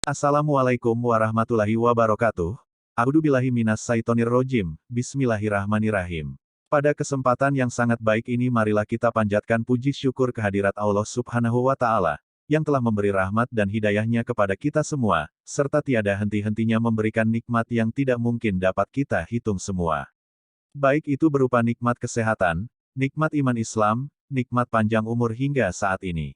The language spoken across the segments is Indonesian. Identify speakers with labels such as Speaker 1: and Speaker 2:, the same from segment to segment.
Speaker 1: Assalamualaikum warahmatullahi wabarakatuh. A'udzubillahi minas syaitonir rojim. Bismillahirrahmanirrahim. Pada kesempatan yang sangat baik ini marilah kita panjatkan puji syukur kehadirat Allah Subhanahu wa Ta'ala, yang telah memberi rahmat dan hidayahnya kepada kita semua, serta tiada henti-hentinya memberikan nikmat yang tidak mungkin dapat kita hitung semua. Baik itu berupa nikmat kesehatan, nikmat iman Islam, nikmat panjang umur hingga saat ini.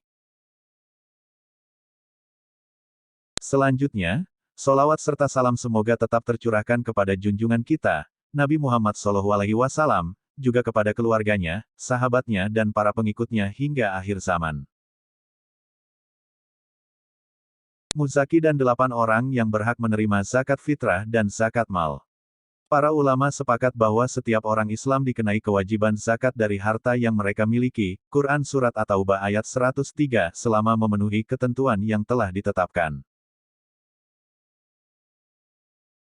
Speaker 1: Selanjutnya, solawat serta salam semoga tetap tercurahkan kepada junjungan kita, Nabi Muhammad SAW, juga kepada keluarganya, sahabatnya dan para pengikutnya hingga akhir zaman. Muzaki dan 8 orang yang berhak menerima zakat fitrah dan zakat mal. Para ulama sepakat bahwa setiap orang Islam dikenai kewajiban zakat dari harta yang mereka miliki, Quran Surat At-Taubah ayat 103, selama memenuhi ketentuan yang telah ditetapkan.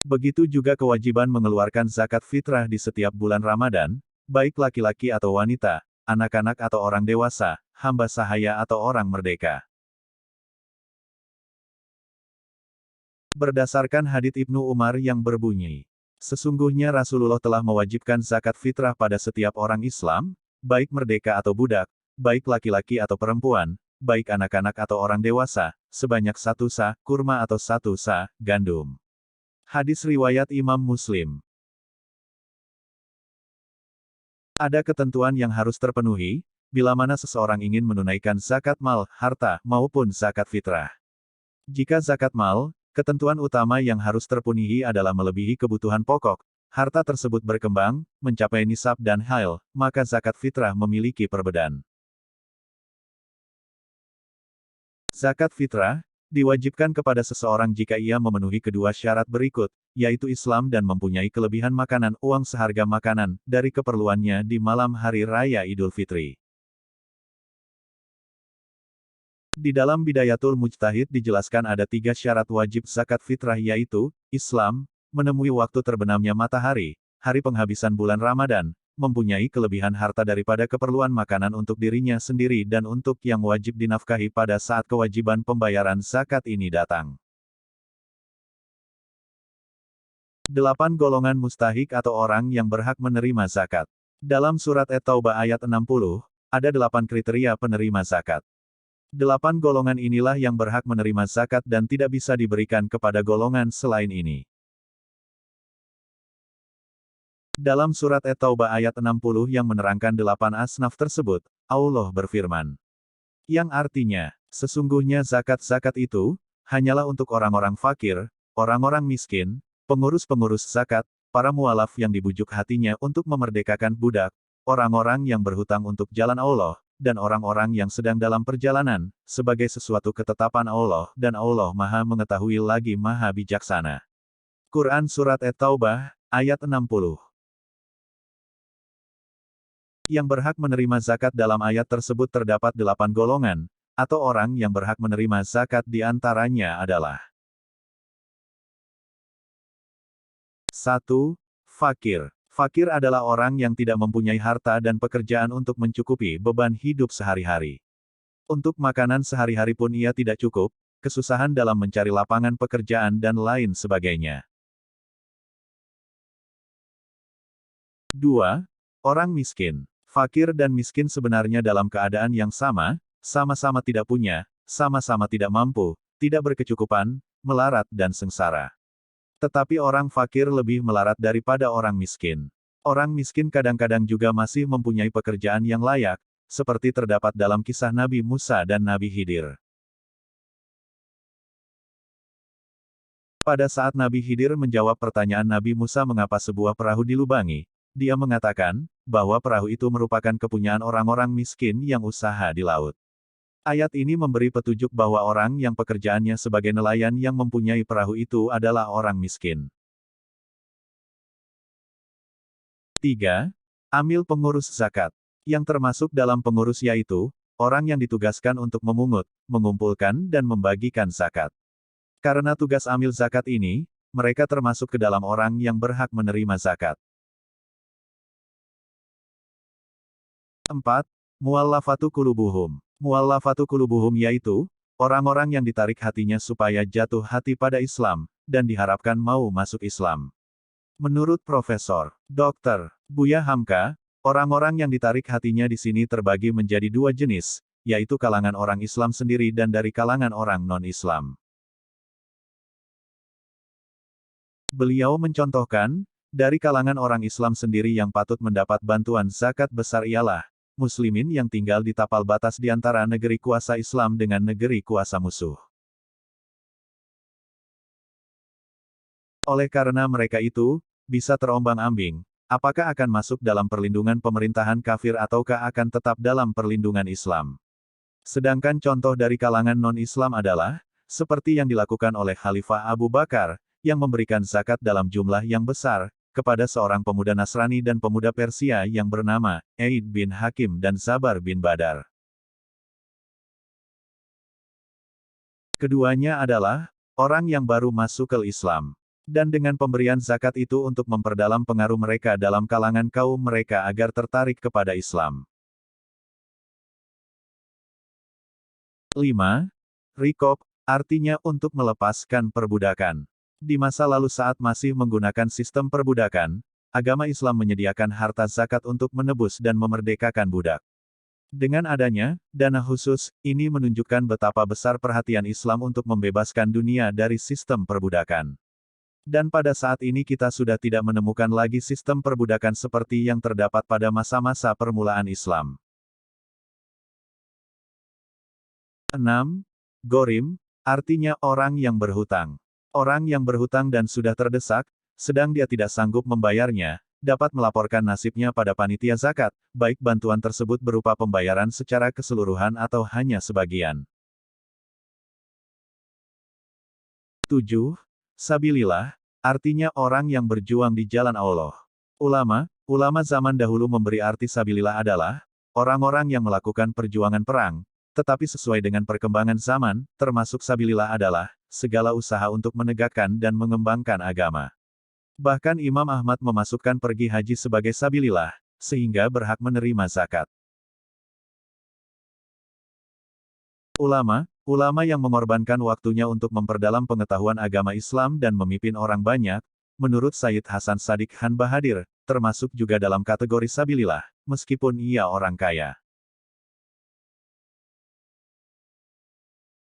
Speaker 1: Begitu juga kewajiban mengeluarkan zakat fitrah di setiap bulan Ramadan, baik laki-laki atau wanita, anak-anak atau orang dewasa, hamba sahaya atau orang merdeka. Berdasarkan hadits Ibnu Umar yang berbunyi, sesungguhnya Rasulullah telah mewajibkan zakat fitrah pada setiap orang Islam, baik merdeka atau budak, baik laki-laki atau perempuan, baik anak-anak atau orang dewasa, sebanyak 1 sa, kurma atau 1 sa, gandum. Hadis riwayat Imam Muslim. Ada ketentuan yang harus terpenuhi, bila mana seseorang ingin menunaikan zakat mal, harta, maupun zakat fitrah. Jika zakat mal, ketentuan utama yang harus terpenuhi adalah melebihi kebutuhan pokok, harta tersebut berkembang, mencapai nisab dan hail, maka zakat fitrah memiliki perbedaan. Zakat fitrah diwajibkan kepada seseorang jika ia memenuhi kedua syarat berikut, yaitu Islam dan mempunyai kelebihan makanan uang seharga makanan, dari keperluannya di malam hari raya Idul Fitri. Di dalam Bidayatul Mujtahid dijelaskan ada 3 syarat wajib zakat fitrah yaitu, Islam, menemui waktu terbenamnya matahari, hari penghabisan bulan Ramadan, mempunyai kelebihan harta daripada keperluan makanan untuk dirinya sendiri dan untuk yang wajib dinafkahi pada saat kewajiban pembayaran zakat ini datang. 8 golongan mustahik atau orang yang berhak menerima zakat. Dalam surat At-Taubah ayat 60, ada 8 kriteria penerima zakat. 8 golongan inilah yang berhak menerima zakat dan tidak bisa diberikan kepada golongan selain ini. Dalam surat At-Taubah ayat 60 yang menerangkan 8 asnaf tersebut, Allah berfirman, yang artinya, sesungguhnya zakat-zakat itu, hanyalah untuk orang-orang fakir, orang-orang miskin, pengurus-pengurus zakat, para mualaf yang dibujuk hatinya untuk memerdekakan budak, orang-orang yang berhutang untuk jalan Allah, dan orang-orang yang sedang dalam perjalanan, sebagai sesuatu ketetapan Allah dan Allah Maha Mengetahui lagi Maha Bijaksana. Quran Surat At-Taubah, ayat 60. Yang berhak menerima zakat dalam ayat tersebut terdapat 8 golongan, atau orang yang berhak menerima zakat di antaranya adalah 1. Fakir. Fakir adalah orang yang tidak mempunyai harta dan pekerjaan untuk mencukupi beban hidup sehari-hari. Untuk makanan sehari-hari pun ia tidak cukup, kesusahan dalam mencari lapangan pekerjaan dan lain sebagainya. 2. Orang miskin. Fakir dan miskin sebenarnya dalam keadaan yang sama, sama-sama tidak punya, sama-sama tidak mampu, tidak berkecukupan, melarat dan sengsara. Tetapi orang fakir lebih melarat daripada orang miskin. Orang miskin kadang-kadang juga masih mempunyai pekerjaan yang layak, seperti terdapat dalam kisah Nabi Musa dan Nabi Khidir. Pada saat Nabi Khidir menjawab pertanyaan Nabi Musa mengapa sebuah perahu dilubangi, dia mengatakan, bahwa perahu itu merupakan kepunyaan orang-orang miskin yang usaha di laut. Ayat ini memberi petunjuk bahwa orang yang pekerjaannya sebagai nelayan yang mempunyai perahu itu adalah orang miskin. 3. Amil pengurus zakat. Yang termasuk dalam pengurus yaitu, orang yang ditugaskan untuk memungut, mengumpulkan dan membagikan zakat. Karena tugas amil zakat ini, mereka termasuk ke dalam orang yang berhak menerima zakat. 4. Muallafatu qulubuhum. Muallafatu qulubuhum yaitu, orang-orang yang ditarik hatinya supaya jatuh hati pada Islam, dan diharapkan mau masuk Islam. Menurut Profesor Dr. Buya Hamka, orang-orang yang ditarik hatinya di sini terbagi menjadi dua jenis, yaitu kalangan orang Islam sendiri dan dari kalangan orang non-Islam. Beliau mencontohkan, dari kalangan orang Islam sendiri yang patut mendapat bantuan zakat besar ialah, Muslimin yang tinggal di tapal batas di antara negeri kuasa Islam dengan negeri kuasa musuh. Oleh karena mereka itu, bisa terombang-ambing, apakah akan masuk dalam perlindungan pemerintahan kafir ataukah akan tetap dalam perlindungan Islam. Sedangkan contoh dari kalangan non-Islam adalah, seperti yang dilakukan oleh Khalifah Abu Bakar, yang memberikan zakat dalam jumlah yang besar, kepada seorang pemuda Nasrani dan pemuda Persia yang bernama Aid bin Hakim dan Zabar bin Badar. Keduanya adalah orang yang baru masuk ke Islam. Dan dengan pemberian zakat itu untuk memperdalam pengaruh mereka dalam kalangan kaum mereka agar tertarik kepada Islam. 5. Rikob, artinya untuk melepaskan perbudakan. Di masa lalu saat masih menggunakan sistem perbudakan, agama Islam menyediakan harta zakat untuk menebus dan memerdekakan budak. Dengan adanya dana khusus, ini menunjukkan betapa besar perhatian Islam untuk membebaskan dunia dari sistem perbudakan. Dan pada saat ini kita sudah tidak menemukan lagi sistem perbudakan seperti yang terdapat pada masa-masa permulaan Islam. 6. Gorim, artinya orang yang berhutang. Orang yang berhutang dan sudah terdesak, sedang dia tidak sanggup membayarnya, dapat melaporkan nasibnya pada panitia zakat, baik bantuan tersebut berupa pembayaran secara keseluruhan atau hanya sebagian. 7. Sabilillah, artinya orang yang berjuang di jalan Allah. Ulama zaman dahulu memberi arti sabilillah adalah, orang-orang yang melakukan perjuangan perang, tetapi sesuai dengan perkembangan zaman, termasuk sabilillah adalah, segala usaha untuk menegakkan dan mengembangkan agama. Bahkan Imam Ahmad memasukkan pergi haji sebagai sabilillah, sehingga berhak menerima zakat. Ulama yang mengorbankan waktunya untuk memperdalam pengetahuan agama Islam dan memimpin orang banyak, menurut Sayyid Hasan Sadiq Khan Bahadir, termasuk juga dalam kategori sabilillah, meskipun ia orang kaya.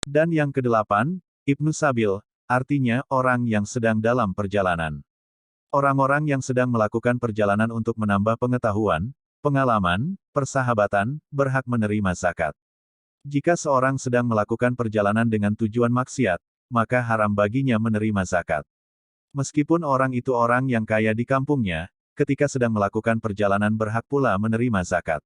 Speaker 1: Dan yang kedelapan, Ibnu Sabil, artinya orang yang sedang dalam perjalanan. Orang-orang yang sedang melakukan perjalanan untuk menambah pengetahuan, pengalaman, persahabatan, berhak menerima zakat. Jika seorang sedang melakukan perjalanan dengan tujuan maksiat, maka haram baginya menerima zakat. Meskipun orang itu orang yang kaya di kampungnya, ketika sedang melakukan perjalanan berhak pula menerima zakat.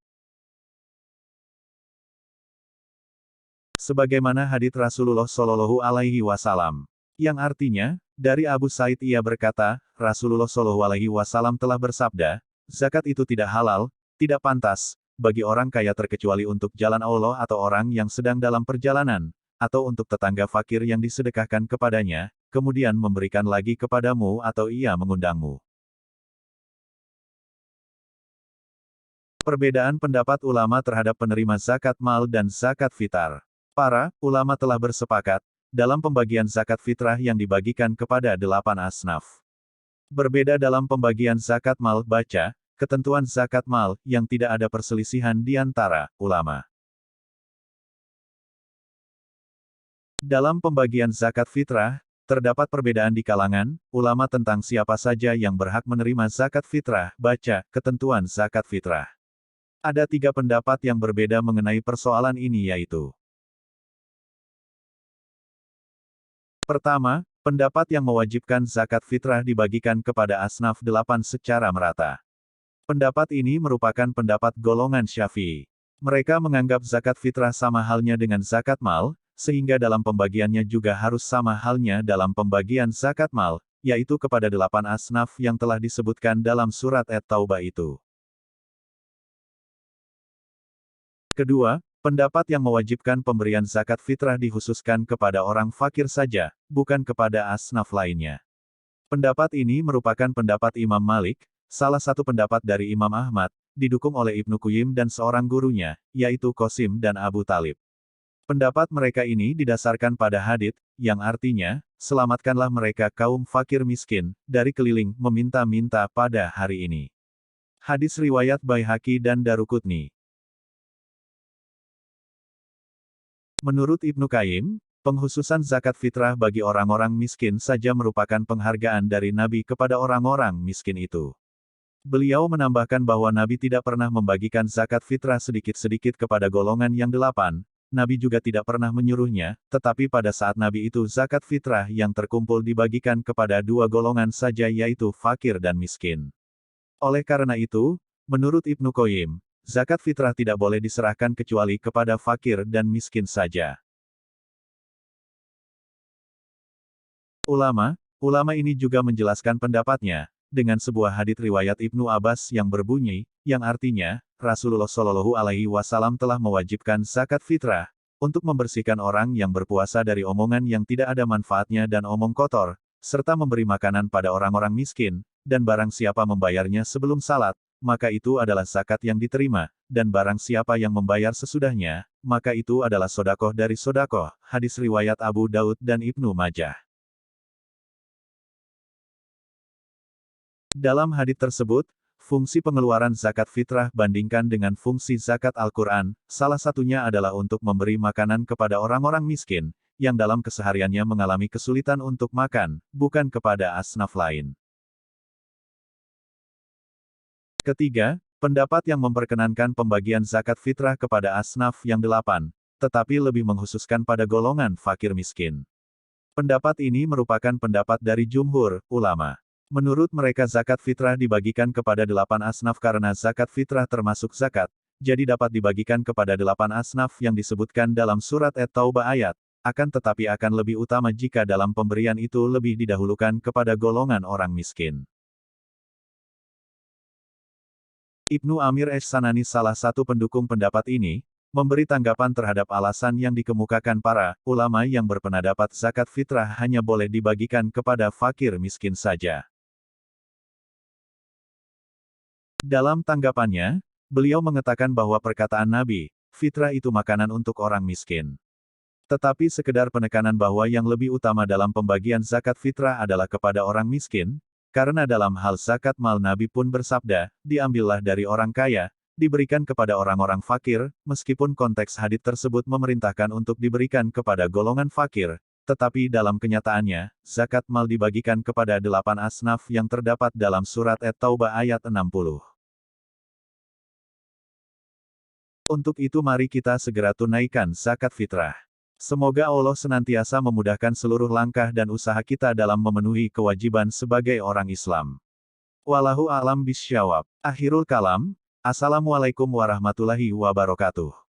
Speaker 1: Sebagaimana hadits Rasulullah Shallallahu Alaihi Wasallam, yang artinya, dari Abu Said ia berkata, Rasulullah Shallallahu Alaihi Wasallam telah bersabda, zakat itu tidak halal, tidak pantas, bagi orang kaya terkecuali untuk jalan Allah atau orang yang sedang dalam perjalanan, atau untuk tetangga fakir yang disedekahkan kepadanya, kemudian memberikan lagi kepadamu atau ia mengundangmu. Perbedaan pendapat ulama terhadap penerima zakat mal dan zakat fitar. Para ulama telah bersepakat dalam pembagian zakat fitrah yang dibagikan kepada 8 asnaf. Berbeda dalam pembagian zakat mal, baca ketentuan zakat mal yang tidak ada perselisihan di antara ulama. Dalam pembagian zakat fitrah, terdapat perbedaan di kalangan ulama tentang siapa saja yang berhak menerima zakat fitrah, baca ketentuan zakat fitrah. Ada 3 pendapat yang berbeda mengenai persoalan ini yaitu: pertama, pendapat yang mewajibkan zakat fitrah dibagikan kepada asnaf 8 secara merata. Pendapat ini merupakan pendapat golongan Syafi'i. Mereka menganggap zakat fitrah sama halnya dengan zakat mal, sehingga dalam pembagiannya juga harus sama halnya dalam pembagian zakat mal, yaitu kepada 8 asnaf yang telah disebutkan dalam surat At-Taubah itu. Kedua, pendapat yang mewajibkan pemberian zakat fitrah dikhususkan kepada orang fakir saja, bukan kepada asnaf lainnya. Pendapat ini merupakan pendapat Imam Malik, salah satu pendapat dari Imam Ahmad, didukung oleh Ibnu Qayyim dan seorang gurunya, yaitu Qasim dan Abu Talib. Pendapat mereka ini didasarkan pada hadits, yang artinya, selamatkanlah mereka kaum fakir miskin, dari keliling meminta-minta pada hari ini. Hadis riwayat Baihaqi dan Daruqutni. Menurut Ibnu Qayyim, penghususan zakat fitrah bagi orang-orang miskin saja merupakan penghargaan dari Nabi kepada orang-orang miskin itu. Beliau menambahkan bahwa Nabi tidak pernah membagikan zakat fitrah sedikit-sedikit kepada golongan yang 8, Nabi juga tidak pernah menyuruhnya, tetapi pada saat Nabi itu zakat fitrah yang terkumpul dibagikan kepada 2 golongan saja yaitu fakir dan miskin. Oleh karena itu, menurut Ibnu Qayyim, zakat fitrah tidak boleh diserahkan kecuali kepada fakir dan miskin saja. Ulama ini juga menjelaskan pendapatnya, dengan sebuah hadits riwayat Ibnu Abbas yang berbunyi, yang artinya, Rasulullah Shallallahu Alaihi Wasallam telah mewajibkan zakat fitrah, untuk membersihkan orang yang berpuasa dari omongan yang tidak ada manfaatnya dan omong kotor, serta memberi makanan pada orang-orang miskin, dan barang siapa membayarnya sebelum salat, maka itu adalah zakat yang diterima, dan barang siapa yang membayar sesudahnya, maka itu adalah sodakoh dari sodakoh, hadis riwayat Abu Daud dan Ibnu Majah. Dalam hadits tersebut, fungsi pengeluaran zakat fitrah bandingkan dengan fungsi zakat Al-Quran, salah satunya adalah untuk memberi makanan kepada orang-orang miskin, yang dalam kesehariannya mengalami kesulitan untuk makan, bukan kepada asnaf lain. Ketiga, pendapat yang memperkenankan pembagian zakat fitrah kepada asnaf yang 8, tetapi lebih menghususkan pada golongan fakir miskin. Pendapat ini merupakan pendapat dari jumhur ulama. Menurut mereka zakat fitrah dibagikan kepada 8 asnaf karena zakat fitrah termasuk zakat, jadi dapat dibagikan kepada 8 asnaf yang disebutkan dalam surat At-Taubah ayat, akan tetapi akan lebih utama jika dalam pemberian itu lebih didahulukan kepada golongan orang miskin. Ibnu Amir Esh-Sanani salah satu pendukung pendapat ini, memberi tanggapan terhadap alasan yang dikemukakan para ulama yang berpendapat zakat fitrah hanya boleh dibagikan kepada fakir miskin saja. Dalam tanggapannya, beliau mengatakan bahwa perkataan Nabi, fitrah itu makanan untuk orang miskin. Tetapi sekedar penekanan bahwa yang lebih utama dalam pembagian zakat fitrah adalah kepada orang miskin, karena dalam hal zakat mal Nabi pun bersabda, diambillah dari orang kaya, diberikan kepada orang-orang fakir, meskipun konteks hadits tersebut memerintahkan untuk diberikan kepada golongan fakir, tetapi dalam kenyataannya, zakat mal dibagikan kepada 8 asnaf yang terdapat dalam surat At-Taubah ayat 60. Untuk itu mari kita segera tunaikan zakat fitrah. Semoga Allah senantiasa memudahkan seluruh langkah dan usaha kita dalam memenuhi kewajiban sebagai orang Islam. Wallahu a'lam bisyawab. Akhirul kalam. Assalamualaikum warahmatullahi wabarakatuh.